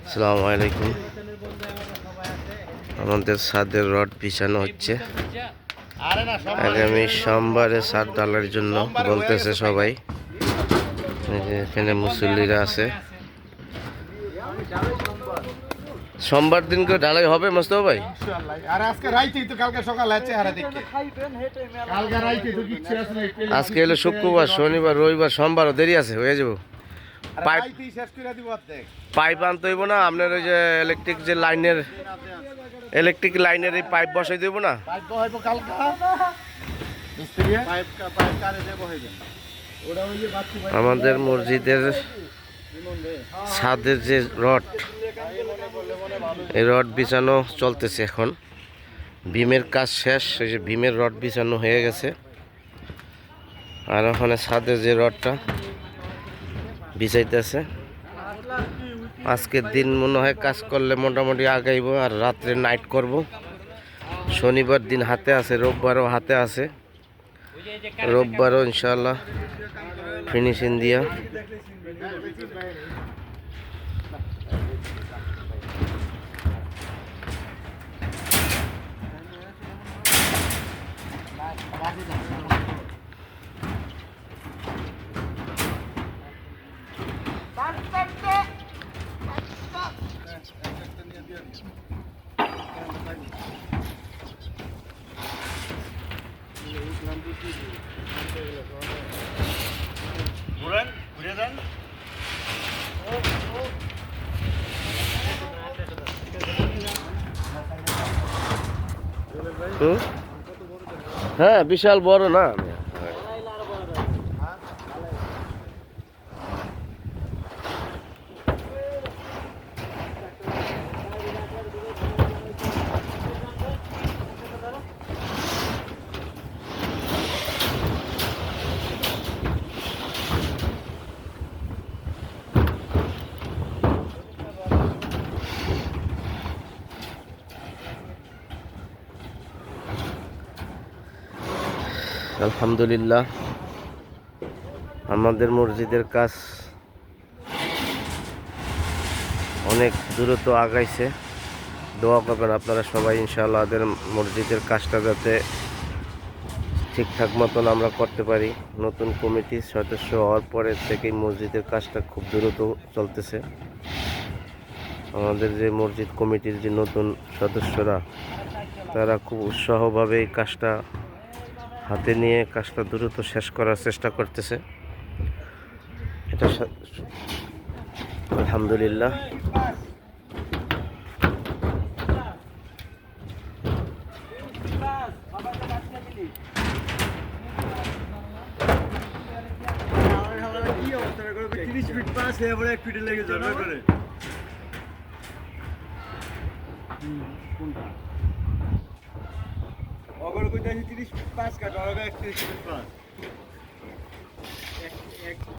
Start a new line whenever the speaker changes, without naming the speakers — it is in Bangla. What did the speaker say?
আসসালামু আলাইকুম। আমাদের ছাদের রড বিছানো হচ্ছে। আগামী সোমবারে ছাদ ঢালার জন্য বলতেছে সবাই। এখানে মুসল্লিরা আছে। সোমবার দিন করে ঢালাই হবে মোস্তফা ভাই? আজকে হলো শুক্রবার, শনিবার, রবিবার, সোমবারও দেরি আছে, হয়ে যাবো। পাইপ আনতে হইব না আপনার? ওই যে ইলেকট্রিক লাইনের এই পাইপ বসাই দেবো না? আমাদের মসজিদের ছাদের যে রড, এই রড বিছানো চলতেছে এখন। বিমের কাজ শেষ, এই যে বিমের রড বিছানো হয়ে গেছে। আর ওখানে ছাদের যে রডটা বিছাইতেছে। আজকের দিন মনে হয় কাজ করলে মোটামুটি আগাইব, আর রাত্রে নাইট করব। শনিবার দিন হাতে আছে, রোববারও হাতে আছে। রোববারও ইনশাআল্লাহ ফিনিশিং দিয়া হ্যাঁ, বিশাল বড় না। আলহামদুলিল্লাহ, আমাদের মসজিদের কাজ অনেক দ্রুত আগাইছে। দোয়া করবেন আপনারা সবাই ইনশাআল্লাহ, আমাদের মসজিদের কাজটা যাতে ঠিকঠাক মতন আমরা করতে পারি। নতুন কমিটির সদস্য হওয়ার পরের থেকেই মসজিদের কাজটা খুব দ্রুত চলতেছে। আমাদের যে মসজিদ কমিটির যে নতুন সদস্যরা, তারা খুব উৎসাহভাবে এই কাজটা হাতে নিয়ে কাজটা দ্রুত শেষ করার চেষ্টা করতেছে। এটা আলহামদুলিল্লাহ।
অগর কইতাছি 30 5 কাটা, অগর 31 5।